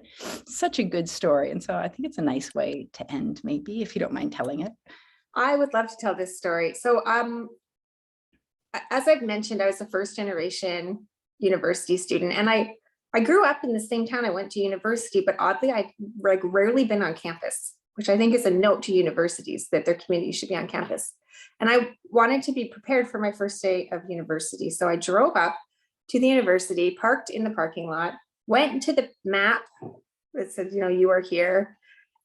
Speaker 5: such a good story. And so I think it's a nice way to end, maybe, if you don't mind telling it.
Speaker 3: I would love to tell this story. So as I've mentioned, I was a first generation university student, and I grew up in the same town I went to university, but oddly, I'd rarely been on campus, which I think is a note to universities that their community should be on campus. And I wanted to be prepared for my first day of university. So I drove up to the university, parked in the parking lot, went to the map that said, you are here,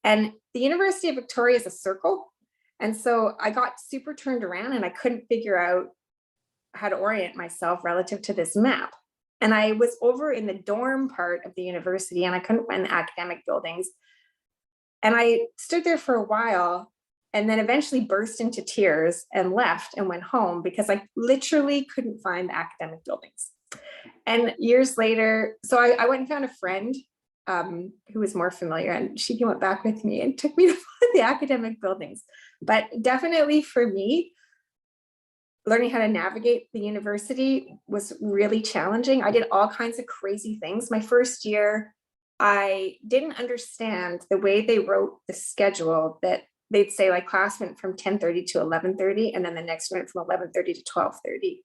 Speaker 3: And the University of Victoria is a circle. And so I got super turned around and I couldn't figure out how to orient myself relative to this map. And I was over in the dorm part of the university and I couldn't find the academic buildings. And I stood there for a while and then eventually burst into tears and left and went home because I literally couldn't find the academic buildings. And years later, so I went and found a friend who was more familiar, and she came back with me and took me to find the academic buildings. But definitely for me, learning how to navigate the university was really challenging. I did all kinds of crazy things. My first year, I didn't understand the way they wrote the schedule, that they'd say like class went from 10:30 to 11:30, and then the next went from 11:30 to 12:30.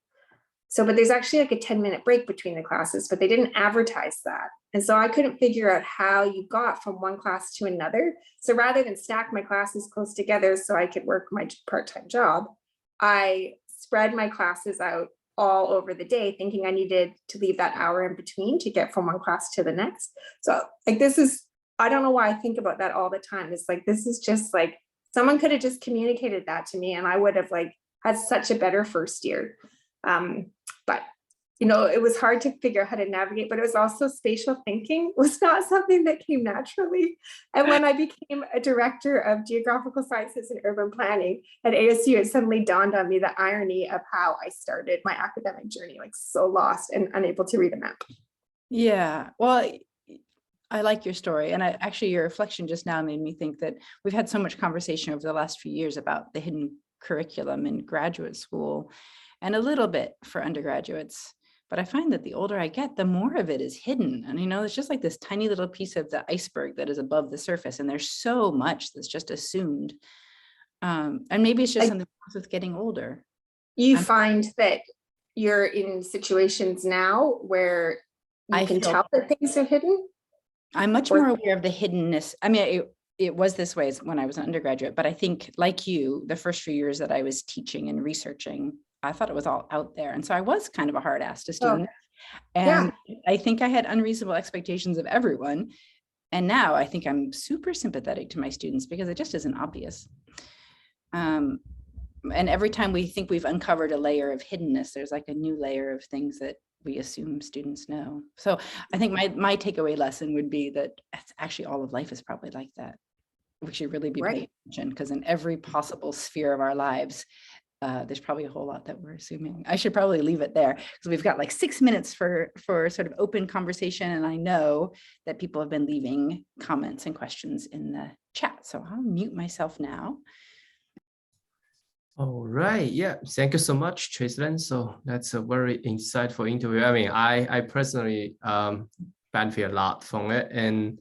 Speaker 3: So, but there's actually like a 10-minute break between the classes, but they didn't advertise that. And so I couldn't figure out how you got from one class to another. So rather than stack my classes close together so I could work my part-time job, I spread my classes out all over the day, thinking I needed to leave that hour in between to get from one class to the next. So like, this is, I don't know why I think about that all the time. It's like, this is just like, someone could have just communicated that to me and I would have like had such a better first year. But you know, it was hard to figure out how to navigate, but it was also spatial thinking was not something that came naturally. And when I became a director of geographical sciences and urban planning at ASU, it suddenly dawned on me the irony of how I started my academic journey, like so lost and unable to read a map.
Speaker 5: Yeah, well, I like your story. And actually your reflection just now made me think that we've had so much conversation over the last few years about the hidden curriculum in graduate school and a little bit for undergraduates. But I find that the older I get, the more of it is hidden. And, you know, it's just like this tiny little piece of the iceberg that is above the surface. And there's so much that's just assumed. And maybe it's just something with getting older.
Speaker 3: You find that you're in situations now where you can tell that things are hidden?
Speaker 5: I'm much more aware of the hiddenness. I mean, it was this way when I was an undergraduate, but I think like you, the first few years that I was teaching and researching, I thought it was all out there. And so I was kind of a hard ass to students. And I think I had unreasonable expectations of everyone. And now I think I'm super sympathetic to my students because it just isn't obvious. And every time we think we've uncovered a layer of hiddenness, there's like a new layer of things that we assume students know. So I think my takeaway lesson would be that actually all of life is probably like that. We should really be paying attention because in every possible sphere of our lives, there's probably a whole lot that we're assuming. I should probably leave it there because we've got like 6 minutes for sort of open conversation. And I know that people have been leaving comments and questions in the chat. So I'll mute myself now.
Speaker 1: All right. Yeah. Thank you so much, Trisalyn. So that's a very insightful interview. I mean, I personally benefit a lot from it. And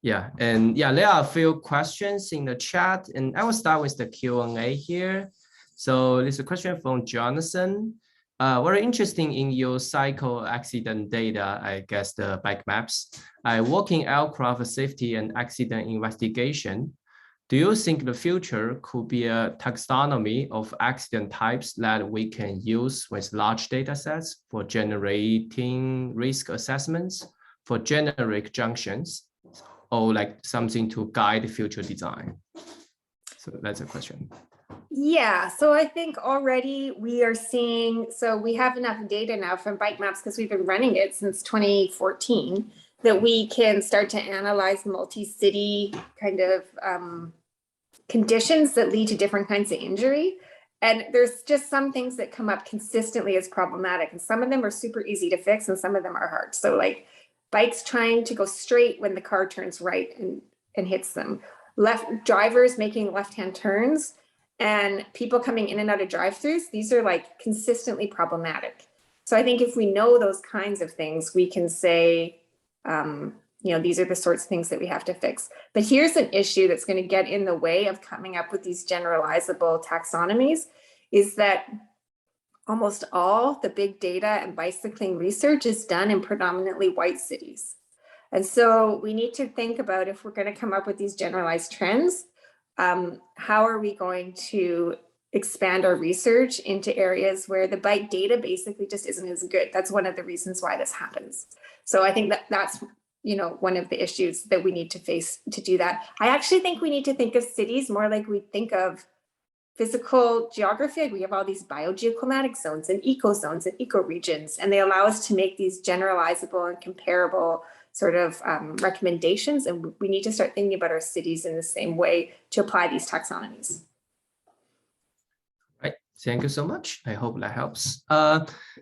Speaker 1: yeah, there are a few questions in the chat, and I will start with the Q&A here. So there's a question from Jonathan. Very interesting in your cycle accident data, I guess the bike maps. I work in aircraft safety and accident investigation. Do you think the future could be a taxonomy of accident types that we can use with large data sets for generating risk assessments for generic junctions, or like something to guide future design? So that's a question.
Speaker 3: Yeah, so I think already we are seeing, so we have enough data now from bike maps because we've been running it since 2014 that we can start to analyze multi-city kind of conditions that lead to different kinds of injury. And there's just some things that come up consistently as problematic, and some of them are super easy to fix and some of them are hard. So like bikes trying to go straight when the car turns right and hits them, drivers making left-hand turns, and people coming in and out of drive-throughs. These are like consistently problematic. So I think if we know those kinds of things, we can say, you know, these are the sorts of things that we have to fix. But here's an issue that's going to get in the way of coming up with these generalizable taxonomies, is that almost all the big data and bicycling research is done in predominantly white cities. And so we need to think about, if we're going to come up with these generalized trends, how are we going to expand our research into areas where the bike data basically just isn't as good? That's one of the reasons why this happens. So I think that that's one of the issues that we need to face to do that. I actually think we need to think of cities more like we think of physical geography. Like we have all these biogeoclimatic zones and ecozones and ecoregions, and they allow us to make these generalizable and comparable sort of recommendations. And we need to start thinking about our cities in the same way to apply these taxonomies.
Speaker 1: Right. Thank you so much. I hope that helps.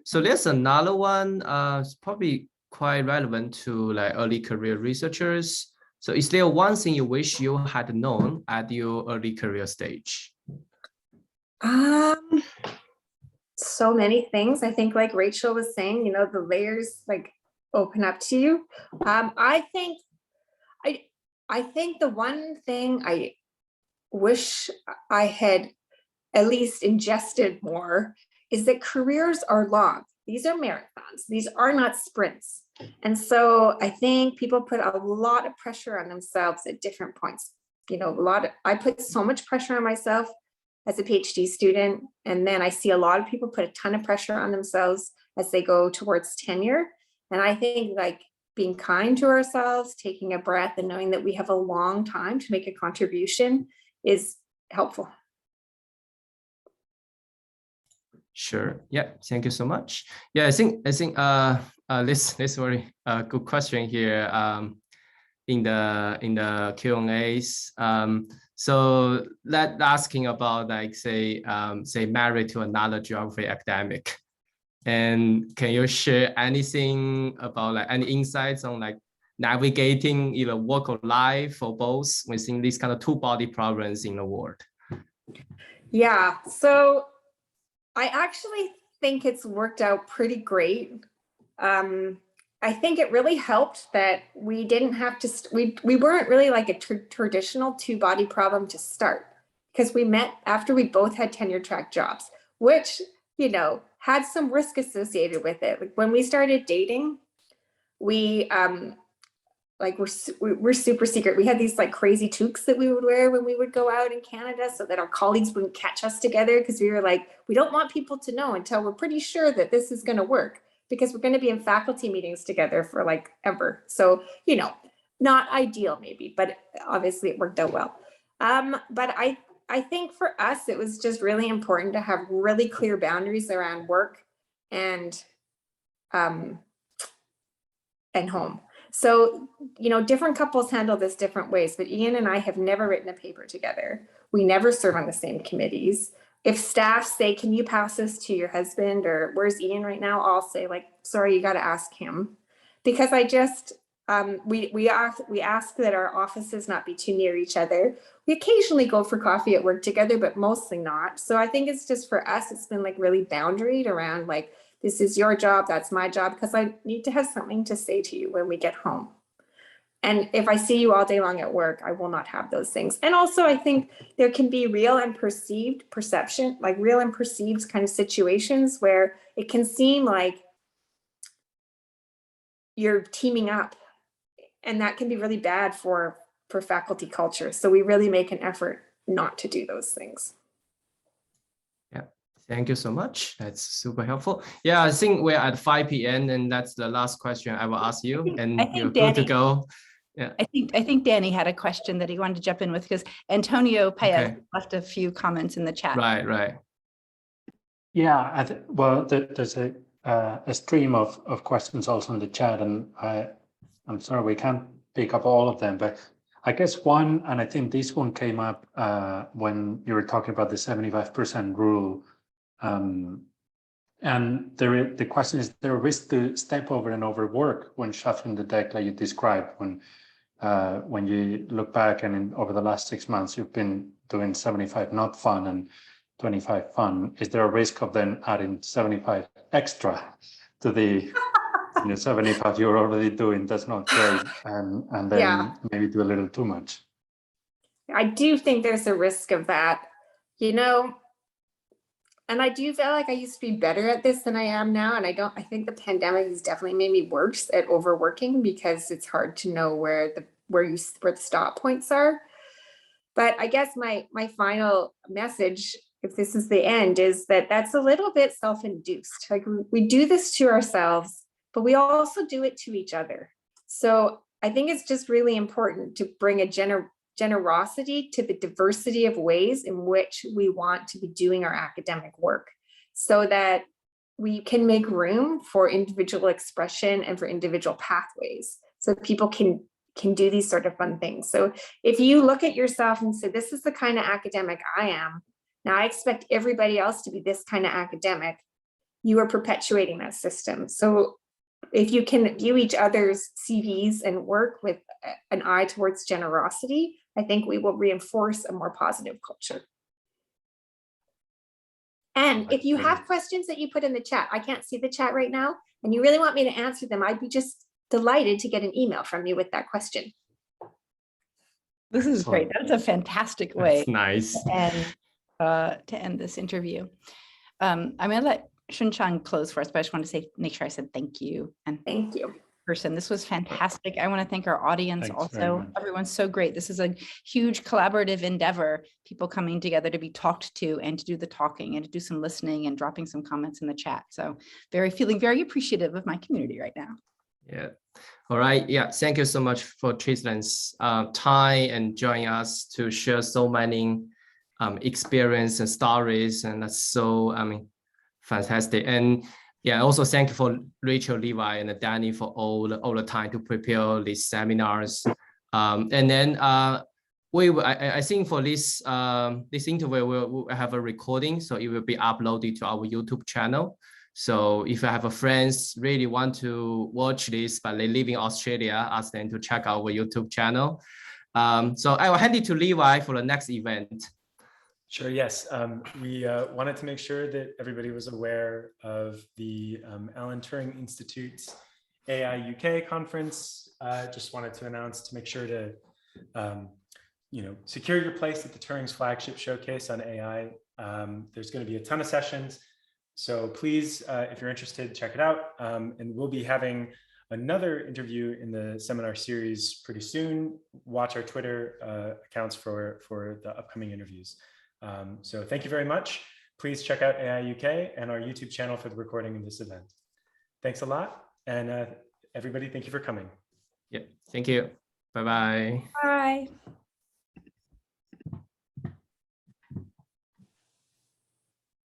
Speaker 1: So there's another one, it's probably quite relevant to like early career researchers. So is there one thing you wish you had known at your early career stage?
Speaker 3: So many things. I think like Rachel was saying, the layers like open up to you. I think the one thing I wish I had at least ingested more is that careers are long. These are marathons. These are not sprints. And so I think people put a lot of pressure on themselves at different points. I put so much pressure on myself as a PhD student. And then I see a lot of people put a ton of pressure on themselves as they go towards tenure. And I think like being kind to ourselves, taking a breath and knowing that we have a long time to make a contribution is helpful.
Speaker 1: Sure. Yeah. Thank you so much. Yeah, I think this very good question here in the Q&As. So that asking about like say married to another geography academic, and can you share anything about like any insights on like navigating either work or life or both within these kind of two body problems in the world?
Speaker 3: Yeah. So I actually think it's worked out pretty great. I think it really helped that we didn't have to, we weren't really like a traditional two-body problem to start, because we met after we both had tenure track jobs, which, had some risk associated with it. Like when we started dating, we're super secret. We had these like crazy toques that we would wear when we would go out in Canada so that our colleagues wouldn't catch us together, because we were like, we don't want people to know until we're pretty sure that this is going to work, because we're going to be in faculty meetings together for like ever. So, not ideal maybe, but obviously it worked out well. But I think for us, it was just really important to have really clear boundaries around work and home. So, different couples handle this different ways, but Ian and I have never written a paper together. We never serve on the same committees. If staff say, can you pass this to your husband, or where's Ian right now? I'll say like, sorry, you got to ask him, because I just, we ask that our offices not be too near each other. We occasionally go for coffee at work together, but mostly not. So I think it's just for us, it's been like really boundaried around like, this is your job, that's my job, because I need to have something to say to you when we get home. And if I see you all day long at work, I will not have those things. And also I think there can be real and perceived perception, like real and perceived kind of situations where it can seem like you're teaming up, and that can be really bad for faculty culture. So we really make an effort not to do those things.
Speaker 1: Yeah, thank you so much. That's super helpful. Yeah, I think we're at 5 p.m. and that's the last question I will ask you, and you're good to go. Yeah.
Speaker 5: I think Dani had a question that he wanted to jump in with, because Antonio Paez left a few comments in the chat.
Speaker 1: Right.
Speaker 4: Yeah, well, there's a stream of questions also in the chat, and I'm sorry we can't pick up all of them, but I guess one, and I think this one came up when you were talking about the 75% rule, and the question is, there a risk to step over and overwork when shuffling the deck like you described, when you look back and over the last 6 months you've been doing 75 not fun and 25 fun? Is there a risk of then adding 75 extra to the 75 you're already doing? That's not great, and then maybe do a little too much?
Speaker 3: I do think there's a risk of that, and I do feel like I used to be better at this than I am now. And I think the pandemic has definitely made me worse at overworking, because it's hard to know where the stop points are. But I guess my final message, if this is the end, is that that's a little bit self-induced. Like we do this to ourselves, but we also do it to each other. So I think it's just really important to bring a generosity to the diversity of ways in which we want to be doing our academic work, so that we can make room for individual expression and for individual pathways, so people can do these sort of fun things. So if you look at yourself and say, this is the kind of academic I am, now I expect everybody else to be this kind of academic, you are perpetuating that system. So if you can view each other's CVs and work with an eye towards generosity, I think we will reinforce a more positive culture. And if you have questions that you put in the chat, I can't see the chat right now, and you really want me to answer them, I'd be just delighted to get an email from you with that question.
Speaker 5: This is great. That's a fantastic way.
Speaker 1: That's nice.
Speaker 5: To end this interview. I'm going to let Xunshan close for us, but I just want to say, make sure I said thank you. And
Speaker 3: thank you.
Speaker 5: Person. This was fantastic. I want to thank our audience also. Everyone's so great. This is a huge collaborative endeavor, people coming together to be talked to and to do the talking and to do some listening and dropping some comments in the chat. So feeling very appreciative of my community right now.
Speaker 1: Yeah. All right. Yeah. Thank you so much for Trisalyn's time and joining us to share so many experience and stories. And that's so, fantastic. And yeah, also thank you for Rachel, Levi, and Dani for all the time to prepare these seminars. And then I think for this interview we'll have a recording, so it will be uploaded to our YouTube channel. So if you have a friends really want to watch this, but they live in Australia, ask them to check our YouTube channel. So I will hand it to Levi for the next event.
Speaker 2: Sure, yes. We wanted to make sure that everybody was aware of the Alan Turing Institute's AI UK conference. Just wanted to announce to make sure to secure your place at the Turing's flagship showcase on AI. There's going to be a ton of sessions. So please, if you're interested, check it out. And we'll be having another interview in the seminar series pretty soon. Watch our Twitter accounts for the upcoming interviews. So thank you very much. Please check out AI UK and our YouTube channel for the recording of this event. Thanks a lot. And everybody, thank you for coming.
Speaker 1: Yeah, thank you. Bye-bye.
Speaker 5: Bye.